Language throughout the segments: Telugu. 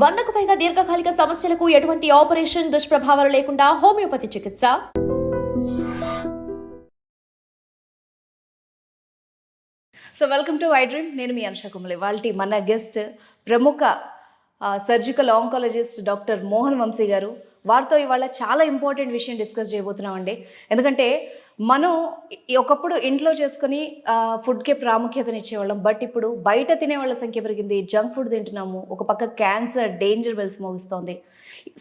100కు పైగా దీర్ఘకాలిక సమస్యలకు ఎటువంటి ఆపరేషన్ దుష్ప్రభావాలు లేకుండా హోమియోపతి చికిత్స. So welcome to iDream. నేను మీ అనుష కుమలి. వాళ్ళ మన గెస్ట్ ప్రముఖ surgical oncologist doctor Mohan Vamsi గారు. వారితో ఇవాళ చాలా ఇంపార్టెంట్ విషయం డిస్కస్ చేయబోతున్నామండి. ఎందుకంటే మనం ఒకప్పుడు ఇంట్లో చేసుకుని ఫుడ్కే ప్రాముఖ్యతనిచ్చేవాళ్ళం. బట్ ఇప్పుడు బయట తినేవాళ్ళ సంఖ్య పెరిగింది, జంక్ ఫుడ్ తింటున్నాము, ఒక పక్క క్యాన్సర్ డేంజర్ బెల్స్ మోగిస్తోంది.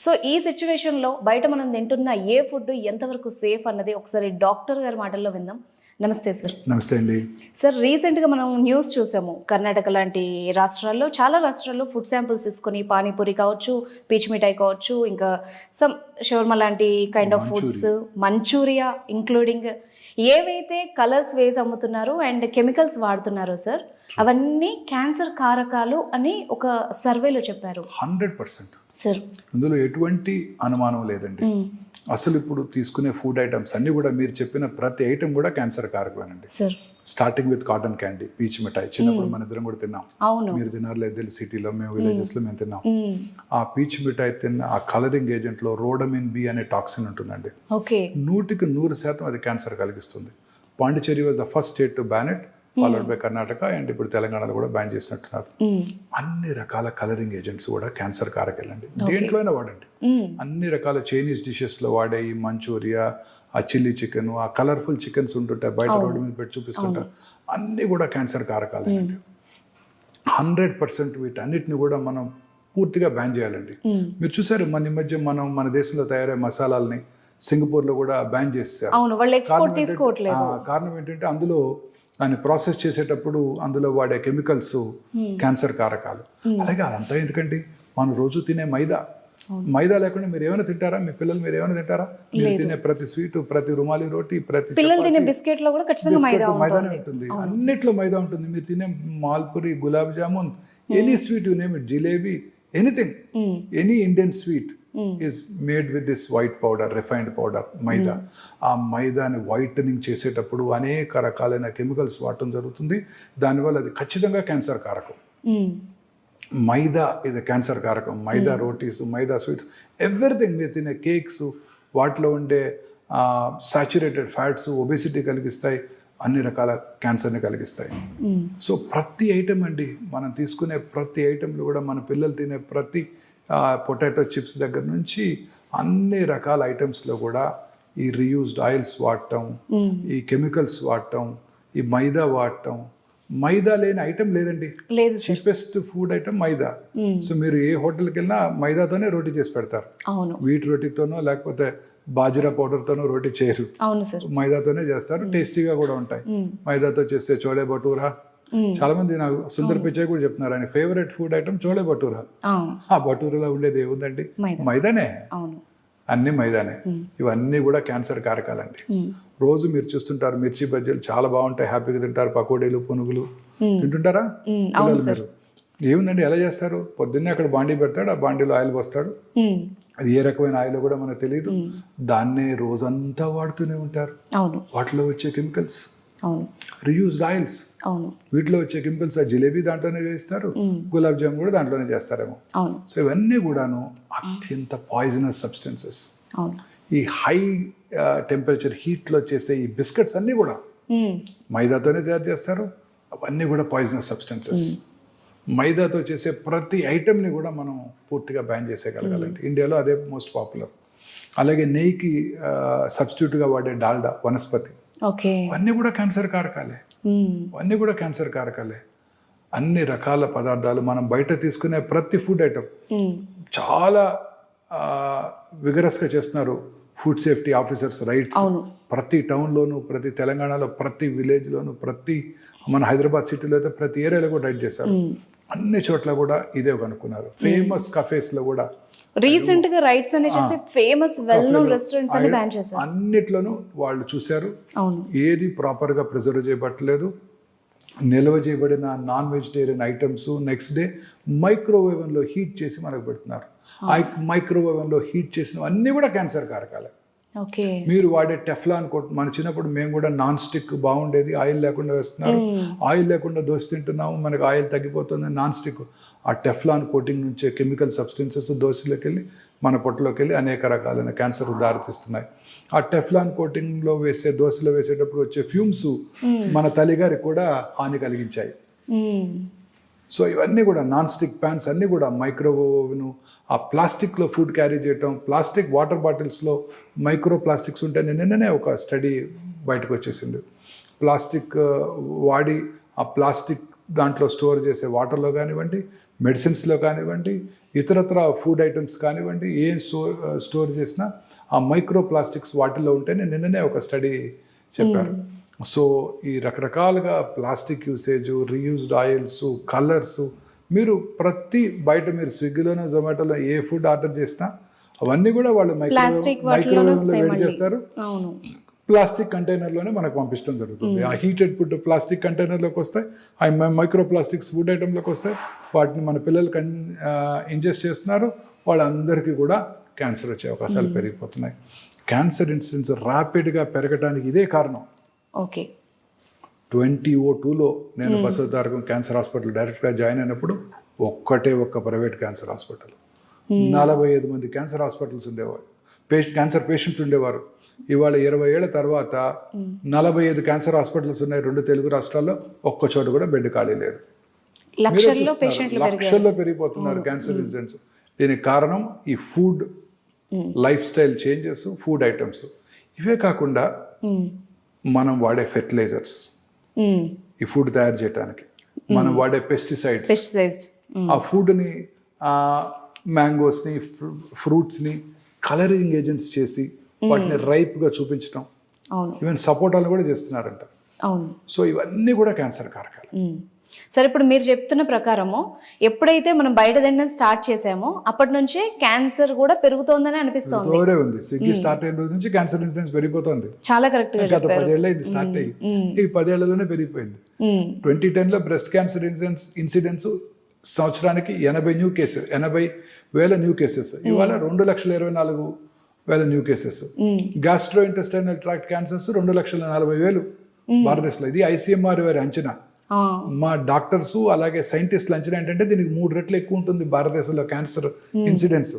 సో ఈ సిచ్యువేషన్లో బయట మనం తింటున్న ఏ ఫుడ్ ఎంతవరకు సేఫ్ అన్నది ఒకసారి డాక్టర్ గారి మాటల్లో విందాం. నమస్తే సార్. నమస్తే అండి సార్, రీసెంట్గా మనం న్యూస్ చూసాము. కర్ణాటక లాంటి రాష్ట్రాల్లో, చాలా రాష్ట్రాల్లో ఫుడ్ శాంపుల్స్ తీసుకొని పానీపూరి కావచ్చు, పీచ్ మిఠాయి కావచ్చు, ఇంకా సమ్ షవర్మా లాంటి kind of foods, Manchuria including ఏవైతే కలర్స్ వేసి అమ్ముతున్నారో అండ్ కెమికల్స్ వాడుతున్నారో సార్, అవన్నీ క్యాన్సర్ కారకాలు అని ఒక సర్వేలో చెప్పారు. 100% సార్, ఇందులో ఎటువంటి అనుమానం లేదండి. అసలు ఇప్పుడు తీసుకునే ఫుడ్ ఐటమ్స్ అన్ని కూడా మీరు చెప్పిన ప్రతి ఐటమ్ కూడా క్యాన్సర్ కారకమేనండి. స్టార్టింగ్ విత్ కాటన్ క్యాండీ, పీచ్ మిఠాయి. చిన్నప్పుడు మన ఇద్దరం కూడా తిన్నాం. మీరు తిన్నారు లేదు తెలియదు, సిటీలో మేము విలేజెస్ లో మేము తిన్నాం. ఆ పీచ్ మిఠాయి తిన్న ఆ కలరింగ్ ఏజెంట్ లో రోడమిన్ బి అనే టాక్సిన్ ఉంటుందండి. 100కి 100% అది క్యాన్సర్ కలిగిస్తుంది. Pondicherry was the first state to ban it, followed by Karnataka, and ఇప్పుడు తెలంగాణలో కూడా బ్యాన్ చేసినట్టున్నారు. అన్ని రకాల కలరింగ్ ఏజెంట్స్ కూడా క్యాన్సర్ కారకాలండి. దేంట్లో అయినా వాడండి. అన్ని రకాల చైనీస్ డిషెస్ లో వాడే ఈ మంచూరియా, ఆ చిల్లీ చికెన్, ఆ కలర్ఫుల్ చికెన్స్ ఉంటుంటాయి బయట రోడ్డు మీద పెట్టి చూపిస్తుంటారు, అన్ని కూడా క్యాన్సర్ కారకాలండి. 100% వీటన్నిటిని కూడా మనం పూర్తిగా బ్యాన్ చేయాలండి. మీరు చూసారు మన మధ్య మన దేశంలో తయారయ్యే మసాలాలని సింగపూర్ లో కూడా బ్యాన్ చేశారు. కారణం ఏంటంటే అందులో దాన్ని ప్రాసెస్ చేసేటప్పుడు అందులో వాడే కెమికల్స్ క్యాన్సర్ కారకాలు. అలాగే అదంతా ఎందుకండి, మనం రోజు తినే మైదా లేకుండా మీరు ఏమైనా తింటారా? మీ పిల్లలు మీరు ఏమైనా తింటారా? మీరు తినే ప్రతి స్వీట్, ప్రతి రుమాలి రోటీ, ప్రతి బిస్కెట్ లో కూడా మైదానే ఉంటుంది. అన్నిట్లో మైదా ఉంటుంది. మీరు తినే మాల్పురి, gulab jamun, any sweet you name it, jalebi, anything, any Indian sweet is made with this white powder, refined powder, maida. ఆ మైదాని వైటనింగ్ చేసేటప్పుడు అనేక రకాలైన కెమికల్స్ వాడటం జరుగుతుంది. దానివల్ల అది ఖచ్చితంగా క్యాన్సర్ కారకం. మైదా ఇది క్యాన్సర్ కారకం. మైదా రోటీస్, మైదా స్వీట్స్, ఎవ్రీథింగ్. మీరు తినే కేక్స్, వాటిలో ఉండే సాచురేటెడ్ ఫ్యాట్స్ ఒబెసిటీ కలిగిస్తాయి, అన్ని రకాల క్యాన్సర్ని కలిగిస్తాయి. సో ప్రతి ఐటమ్ అండి, మనం తీసుకునే ప్రతి ఐటెంలో కూడా, మన పిల్లలు తినే ప్రతి పొటాటో చిప్స్ దగ్గర నుంచి అన్ని రకాల ఐటమ్స్లో కూడా ఈ రీయూజ్డ్ ఆయిల్స్ వాడటం, ఈ కెమికల్స్ వాడటం, ఈ మైదా వాడటం. మైదా లేని ఐటమ్ లేదండి. చీపెస్ట్ ఫుడ్ ఐటమ్ మైదా. సో మీరు ఏ హోటల్కి వెళ్ళినా మైదాతోనే రోటీ చేసి పెడతారు. వీట్ రోటీతోనో లేకపోతే బాజిరా పౌడర్తోనో రోటీ చేయరు, మైదాతోనే చేస్తారు. టేస్టీగా కూడా ఉంటాయి. మైదాతో చేస్తే చోలే భటూరా, చాలా మంది నాకు సుందర్ పిచ్చయ్య కూడా చెప్తున్నారు ఆయన favourite food item chole bhatura. ఆ భటూరాలో ఉండేది ఏముందండి? మైదానే, అన్ని మైదానే. ఇవన్నీ కూడా క్యాన్సర్ కారకాలండి. రోజు మీరు చూస్తుంటారు మిర్చి బజ్జీలు చాలా బాగుంటాయి, హ్యాపీగా తింటారు. పకోడీలు, పునుగులు తింటుంటారా పిల్లలు? మీరు ఏముందండి ఎలా చేస్తారు? పొద్దున్నే అక్కడ బాండీ పెడతాడు, ఆ బాండీలో ఆయిల్ పోస్తాడు. అది ఏ రకమైన ఆయిల్ కూడా మనకు తెలియదు. దాన్నే రోజంతా వాడుతూనే ఉంటారు. వాటిలో వచ్చే కెమికల్స్ రీయూజ్డ్ ఆయిల్స్, వీటిలో వచ్చే కెమికల్స్. ఆ జిలేబీ దాంట్లోనే చేస్తారు, గులాబ్ జామ్ కూడా దాంట్లోనే చేస్తారేమో. సో ఇవన్నీ కూడాను అత్యంత పాయిజనస్ సబ్స్టెన్సెస్. ఈ హై టెంపరేచర్ హీట్లో చేసే ఈ బిస్కెట్స్ అన్నీ కూడా మైదాతోనే తయారు చేస్తారు. అవన్నీ కూడా పాయిజనస్ సబ్స్టెన్సెస్. మైదాతో చేసే ప్రతి ఐటమ్ని కూడా మనం పూర్తిగా బ్యాన్ చేసేయగలగాలండి. ఇండియాలో అదే మోస్ట్ పాపులర్. అలాగే నెయ్యికి సబ్స్టిట్యూట్గా వాడే డాల్డా, వనస్పతి, అన్నీ కూడా క్యాన్సర్ కారకాలే. అన్నీ కూడా క్యాన్సర్ కారకాలే. అన్ని రకాల పదార్థాలు మనం బయట తీసుకునే ప్రతి ఫుడ్ ఐటమ్ చాలా విగరస్గా చేస్తున్నారు ఫుడ్ సేఫ్టీ ఆఫీసర్స్ రైట్స్. ప్రతి టౌన్లోను, ప్రతి తెలంగాణలో, ప్రతి విలేజ్లోను, ప్రతి మన హైదరాబాద్ సిటీలో అయితే ప్రతి ఏరియాలో కూడా రైట్ చేశారు. అన్ని చోట్ల కూడా ఇదే కనుక్కున్నారు. ఫేమస్ కఫేస్లో కూడా రీసెంట్ గా రైట్స్ అనే చేసి ఫేమస్ వెల్ నోన్ రెస్టారెంట్స్ అన్ని బ్యాన్ చేశారు. అన్నిట్లోనూ వాళ్ళు చూశారు ఏది ప్రాపర్ గా ప్రిజర్వ్ చేయబట్టలేదు. నిల్వ చేయబడిన non vegetarian items next day microwave లో హీట్ చేసి మనకు పెడుతున్నారు. ఆ మైక్రోవేవ్ లో హీట్ చేసిన అన్ని కూడా క్యాన్సర్ కారకాలే. మీరు వాడే టెఫ్లాన్ మన చిన్నప్పుడు మేము కూడా నాన్ స్టిక్ బాగుండేది, ఆయిల్ లేకుండా వేస్తున్నారు, ఆయిల్ లేకుండా దోశ తింటున్నాము, మనకు ఆయిల్ తగ్గిపోతుంది. నాన్ స్టిక్ ఆ టెఫ్లాన్ కోటింగ్ నుంచే కెమికల్ సబ్స్టెన్సెస్ దోశలోకి వెళ్ళి మన పొట్టలోకి వెళ్ళి అనేక రకాలైన క్యాన్సర్ దారితీస్తున్నాయి. ఆ టెఫ్లాన్ కోటింగ్లో దోశలో వేసేటప్పుడు వచ్చే ఫ్యూమ్స్ మన తల్లిగారికి కూడా హాని కలిగించాయి. సో ఇవన్నీ కూడా నాన్ స్టిక్ ప్యాన్స్ అన్నీ కూడా మైక్రోవేవ్ను, ఆ ప్లాస్టిక్లో ఫుడ్ క్యారీ చేయటం, ప్లాస్టిక్ వాటర్ బాటిల్స్లో మైక్రో ప్లాస్టిక్స్ ఉంటే నిన్ననే ఒక స్టడీ బయటకు వచ్చేసింది. ప్లాస్టిక్ వాడి ఆ ప్లాస్టిక్ దాంట్లో స్టోర్ చేసే వాటర్లో కానివ్వండి, మెడిసిన్స్లో కానివ్వండి, ఇతరత్ర ఫుడ్ ఐటమ్స్ కానివ్వండి, ఏం స్టోర్ చేసినా ఆ మైక్రో ప్లాస్టిక్స్ వాటిల్లో ఉంటేనే నిన్ననే ఒక స్టడీ చెప్పారు. సో ఈ రకరకాలుగా plastic usage, reused oils, colours, మీరు బయట మీరు స్విగ్గీలోనో జొమాటోలో ఏ ఫుడ్ ఆర్డర్ చేసినా అవన్నీ కూడా వాళ్ళు మైక్రోవేవ్లో వేడి చేస్తారు, ప్లాస్టిక్ కంటైనర్లోనే మనకు పంపించడం జరుగుతుంది. ఆ హీటెడ్ ఫుడ్ ప్లాస్టిక్ కంటైనర్లోకి వస్తాయి, ఆ మైక్రో ప్లాస్టిక్స్ ఫుడ్ ఐటెంలోకి వస్తాయి, వాటిని మన పిల్లలకి ఇంజెస్ట్ చేస్తున్నారు. వాళ్ళందరికీ కూడా క్యాన్సర్ వచ్చే అవకాశాలు పెరిగిపోతున్నాయి. క్యాన్సర్ ఇన్సిడెన్స్ ర్యాపిడ్గా పెరగడానికి ఇదే కారణం. ఓకే, 2002లో నేను బసవతారకం క్యాన్సర్ హాస్పిటల్ డైరెక్ట్గా జాయిన్ అయినప్పుడు ఒక్క ప్రైవేట్ క్యాన్సర్ హాస్పిటల్, 45 మంది క్యాన్సర్ హాస్పిటల్స్ ఉండేవారు, క్యాన్సర్ పేషెంట్స్ ఉండేవారు. ఇవాళ 20 ఏళ్ల తర్వాత 45 క్యాన్సర్ హాస్పిటల్స్ ఉన్నాయి 2 తెలుగు రాష్ట్రాల్లో, ఒక్క చోట కూడా బెడ్ ఖాళీ లేదు. లక్షల్లో పెరిగిపోతున్నారు క్యాన్సర్ ఇన్సిడెంట్స్. దీనికి కారణం ఈ food life style changes, food items. ఇవే కాకుండా మనం వాడే ఫెర్టిలైజర్స్, ఈ ఫుడ్ తయారు చేయడానికి మనం వాడే పెస్టిసైడ్స్, ఆ ఫుడ్ని మ్యాంగోస్ని, ఫ్రూట్స్ని కలరింగ్ ఏజెంట్స్ చేసి వాటిని రైప్గా చూపించడం, ఈవెన్ సపోటాలు కూడా చేస్తున్నారంట. సో ఇవన్నీ కూడా క్యాన్సర్ కారకాలు. సరే, ఇప్పుడు మీరు చెప్తున్న ప్రకారము ఎప్పుడైతే మనం బయట తినడం స్టార్ట్ చేసామో అప్పటి నుంచే క్యాన్సర్ కూడా పెరుగుతోందని అనిపిస్తుంది. స్విగ్గీ స్టార్ట్ అయిన రోజు నుంచి క్యాన్సర్ ఇన్సిడెన్స్ పెరిగిపోతుంది. చాలా కరెక్ట్ గా గత 10 ఏళ్ళు అయింది స్టార్ట్ అయ్యి, ఈ 10 ఏళ్లలోనే పెరిగిపోయింది. 2010లో బ్రెస్ట్ క్యాన్సర్ ఇన్సిడెన్స్ సంవత్సరానికి 80,000 న్యూ కేసెస్. ఇవాళ 2,24,000 new cases. Gastro intestinal tract cancers 2,40,000 భారతదేశంలో. ఇది ICMR వారి అంచనా. మా డాక్టర్స్ అలాగే సైంటిస్టులు అంచనా ఏంటంటే దీనికి 3 రెట్లు ఎక్కువ ఉంటుంది భారతదేశంలో క్యాన్సర్ ఇన్సిడెన్స్.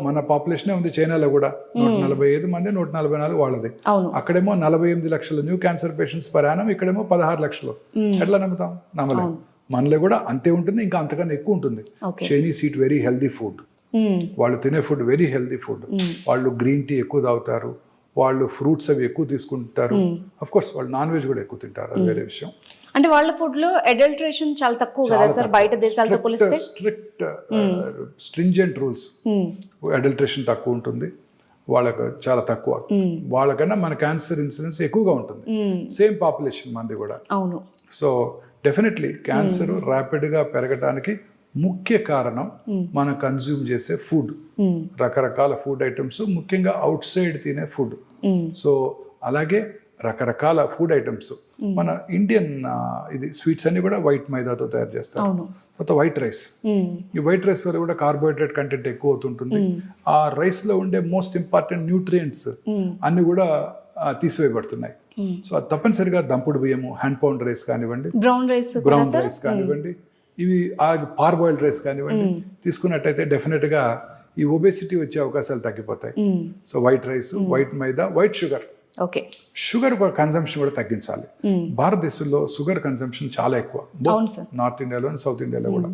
మన పాపులేషనే ఉంది చైనాలో కూడా 145 మంది, 144 వాళ్ళది. అక్కడేమో 48 లక్షల new cancer patients per annum, ఇక్కడేమో 16 లక్షలు. ఎట్లా నమ్ముతాం? నమ్మలేం. మనలో కూడా అంతే ఉంటుంది, ఇంకా అంతకన్నా ఎక్కువ ఉంటుంది. Chinese eat very healthy food, వాళ్ళు తినే ఫుడ్ వెరీ హెల్దీ ఫుడ్. వాళ్ళు గ్రీన్ టీ ఎక్కువ తాగుతారు, వాళ్ళు ఫ్రూట్స్ అవి ఎక్కువ తీసుకుంటారు. అఫ్ కోర్స్ వాళ్ళు నాన్ వెజ్ కూడా ఎక్కువ తింటారు, అది వేరే విషయం. అంటే వాళ్ళ ఫుడ్ లో అడల్టరేషన్ చాలా తక్కువ కదా సార్ బయట దేశాలతో పోలిస్తే? స్ట్రిక్ట్ స్ట్రింజెంట్ రూల్స్, అడల్టరేషన్ తక్కువ ఉంటుంది వాళ్ళకు, చాలా తక్కువ. వాళ్ళకన్నా మన క్యాన్సర్ ఇన్సిడెన్స్ ఎక్కువగా ఉంటుంది. సేమ్ పాపులేషన్ మంది కూడా. అవును. సో డెఫినెట్లీ క్యాన్సర్ ర్యాపిడ్గా పెరగడానికి ముఖ్య కారణం మనం కన్జ్యూమ్ చేసే ఫుడ్, రకరకాల ఫుడ్ ఐటమ్స్, ముఖ్యంగా అవుట్ సైడ్ తినే ఫుడ్. సో అలాగే రకరకాల ఫుడ్ ఐటమ్స్. మన ఇండియన్ ఇది స్వీట్స్ అన్ని కూడా వైట్ మైదాతో తయారు చేస్తారు. తర్వాత వైట్ రైస్, ఈ వైట్ రైస్ వల్ల కూడా కార్బోహైడ్రేట్ కంటెంట్ ఎక్కువ అవుతుంటుంది. ఆ రైస్ లో ఉండే మోస్ట్ ఇంపార్టెంట్ న్యూట్రియంట్స్ అన్ని కూడా తీసివేయబడుతున్నాయి. సో అది తప్పనిసరిగా దంపుడు బియ్యము, హ్యాండ్ పౌండ్ రైస్ కానివ్వండి, బ్రౌన్ రైస్ కానివ్వండి, ఇవి పార్బాయిల్డ్ రైస్ కానివ్వండి తీసుకున్నట్టయితే డెఫినెట్ గా ఈ ఒబేసిటీ వచ్చే అవకాశాలు తగ్గిపోతాయి. సో వైట్ రైస్, వైట్ మైదా, వైట్ షుగర్ కన్సంప్షన్ కూడా తగ్గించాలి. భారతదేశంలో షుగర్ కన్సంప్షన్ చాలా ఎక్కువ, నార్త్ ఇండియాలో, సౌత్ ఇండియాలో కూడా.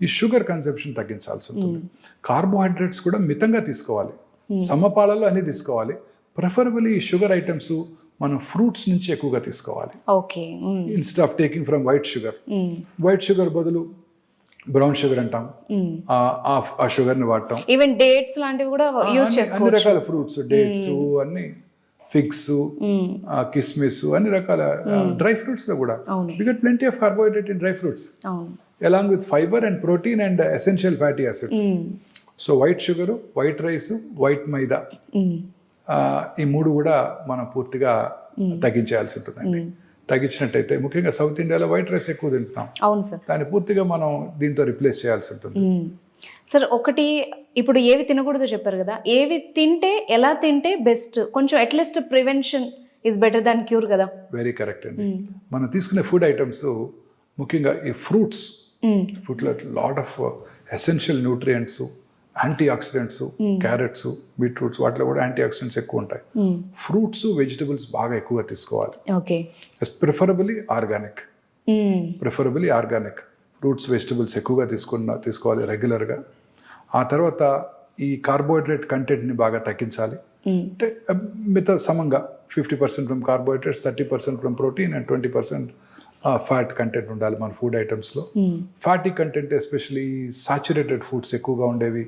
ఈ షుగర్ కన్సంప్షన్ తగ్గించాల్సి ఉంటుంది. కార్బోహైడ్రేట్స్ కూడా మితంగా తీసుకోవాలి, సమపాలలో అన్ని తీసుకోవాలి. ప్రిఫరబుల్లీ ఈ షుగర్ ఐటమ్స్ మనం ఫ్రూట్స్ నుంచి ఎక్కువగా తీసుకోవాలి. Instead of taking from white sugar బదులు బ్రౌన్ షుగర్ అంటాం, ఆ షుగర్ ని వాడటం. ఈవెన్ డేట్స్ లాంటివి కూడా యూస్ చేసుకోవచ్చు. అన్ని రకాల ఫ్రూట్స్, డేట్స్, అన్ని ఫిగ్స్, కిస్మిస్, అన్ని రకాల డ్రై ఫ్రూట్స్ లో కూడా we get plenty of carbohydrate in dry fruits along with fibre and protein and essential fatty acids. So white sugar, white rice, white maida, ఈ 3 కూడా మనం పూర్తిగా తగ్గించాల్సి ఉంటుందండి. తగ్గించినట్టయితే ముఖ్యంగా సౌత్ ఇండియాలో వైట్ రైస్ ఎక్కువ తింటున్నాం. అవును సార్. దాన్ని పూర్తిగా మనం దీంతో రిప్లేస్ చేయాల్సి ఉంటుంది. సార్, ఒకటి ఇప్పుడు ఏవి తినకూడదో చెప్పారు కదా, ఏవి తింటే, ఎలా తింటే బెస్ట్? కొంచెం at least prevention is better than cure కదా. వెరీ కరెక్ట్ అండి. మనం తీసుకునే ఫుడ్ ఐటమ్స్ ముఖ్యంగా ఈ ఫ్రూట్స్ ఫ్రూట్లో lot of essential nutrients, antioxidants, carrots, beetroots వాటిలో కూడా యాంటీ ఆక్సిడెంట్స్ ఎక్కువ ఉంటాయి. ఫ్రూట్స్, వెజిటబుల్స్ బాగా ఎక్కువ తీసుకోవాలి. Okay. Preferably organic. Fruits, vegetables ఎక్కువగా తీసుకోవాలి రెగ్యులర్గా. ఆ తర్వాత ఈ కార్బోహైడ్రేట్ కంటెంట్ని బాగా తగ్గించాలి. అంటే మిగతా సమంగా 50% from carbohydrates, 30% from protein and 20% fat content ఉండాలి మన ఫుడ్ ఐటమ్స్లో. Fatty content especially saturated foods ఎక్కువగా ఉండేవి,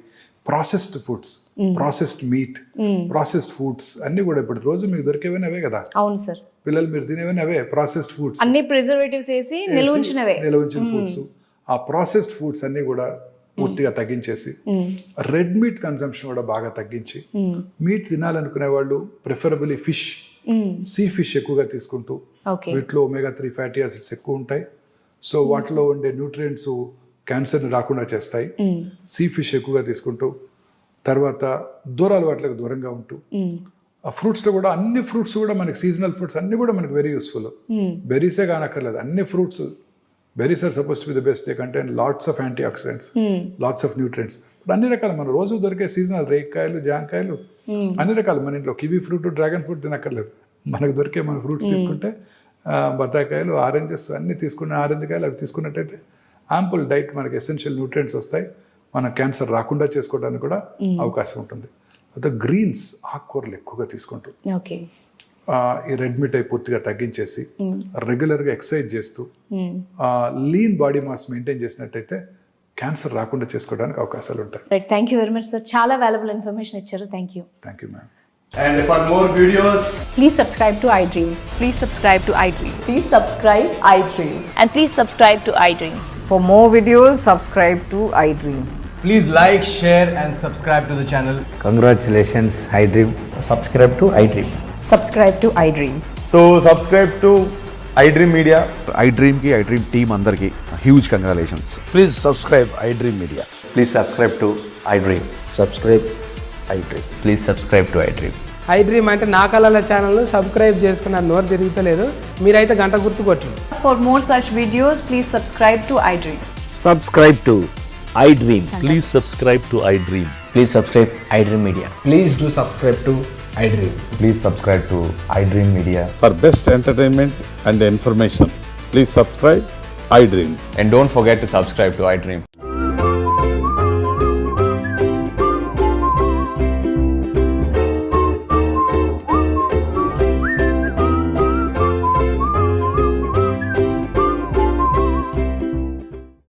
processed foods, processed meat, processed foods అన్నీ కూడా ఇప్పుడు రోజు మీకు దొరికేవన్నీ అవే కదా. అవును సార్. పిల్లలు మీరు తినేవన్నీ అవే ప్రాసెస్డ్ ఫుడ్స్, అన్ని ప్రిజర్వేటివ్స్ వేసి నిల్వ ఉంచిన ఫుడ్స్. ఆ ప్రాసెస్డ్ ఫుడ్స్ అన్నీ కూడా పూర్తిగా తగ్గించేసి రెడ్ మీట్ కన్సంప్షన్ కూడా బాగా తగ్గించి మీట్ తినాలనుకునే వాళ్ళు ప్రిఫరబుల్లీ ఫిష్, సీ ఫిష్ ఎక్కువగా తీసుకుంటూ, వీటిలో omega-3 ఫ్యాటీ యాసిడ్స్ ఎక్కువ ఉంటాయి. సో వాటిలో ఉండే న్యూట్రియంట్స్ క్యాన్సర్ని రాకుండా చేస్తాయి. సీ ఫిష్ ఎక్కువగా తీసుకుంటూ, తర్వాత దూరాలు వాటికి దూరంగా ఉంటూ, ఆ ఫ్రూట్స్లో కూడా అన్ని ఫ్రూట్స్ కూడా మనకి సీజనల్ ఫ్రూట్స్ అన్ని కూడా మనకి వెరీ యూస్ఫుల్. బెర్రీసే కానక్కర్లేదు, అన్ని fruits. Berries are suppose to be the best. They contain lots of antioxidants, lots of nutrients. ఇప్పుడు అన్ని రకాల మన రోజు దొరికే సీజనల్ రేక్కాయలు, జాంకాయలు, అన్ని రకాలు మన ఇంట్లో కివీ ఫ్రూట్, డ్రాగన్ ఫ్రూట్ తినక్కర్లేదు. మనకు దొరికే మన ఫ్రూట్స్ తీసుకుంటే, బత్తాకాయలు, ఆరెంజెస్ అన్ని తీసుకున్న, ఆరెంజ్ కాయలు అవి తీసుకున్నట్టయితే యాంపుల్ డైట్ మనకి ఎసెన్షియల్ న్యూట్రియంట్స్ వస్తాయి. మన క్యాన్సర్ రాకుండా చేసుకోవడానికి కూడా అవకాశం ఉంటుంది. అయితే గ్రీన్స్, ఆకుకూరలు ఎక్కువగా తీసుకుంటూ, ఈ రెడ్ మీట్ అయి పూర్తిగా తగ్గించేసి రెగ్యులర్గా ఎక్సర్సైజ్ చేస్తూ లీన్ బాడీ మాస్ మెయింటైన్ చేసినట్టయితే క్యాన్సర్ రాకుండా చేసుకోవడానికి అవకాశాలు ఉంటాయి. Thank you very much sir. చాలా వాల్యుబుల్ ఇన్ఫర్మేషన్ ఇచ్చారు. Thank you ma'am. And for more videos, Please subscribe to iDream. Please subscribe to iDream. Please subscribe iDream. And please subscribe to iDream. For more videos, subscribe to iDream. please like, share and subscribe to the channel. Congratulations, iDream. Subscribe to iDream. Subscribe to iDream. So subscribe to iDream Media. iDream team andarki huge congratulations. Please subscribe iDream Media. Please subscribe to iDream. Subscribe iDream. Please subscribe to iDream. iDream అంటే నా కళల ఛానల్ను సబ్స్క్రైబ్ చేసుకున్న నోరు తిరుగుతలేదు, మీరైతే గంట గుర్తు కొట్టండి. For more such videos, please subscribe to iDream. Subscribe to iDream. Please subscribe to iDream. Please subscribe iDream Media. Please do subscribe to iDream. Please subscribe to iDream Media. For best entertainment and information, please subscribe iDream. And don't forget to subscribe to iDream.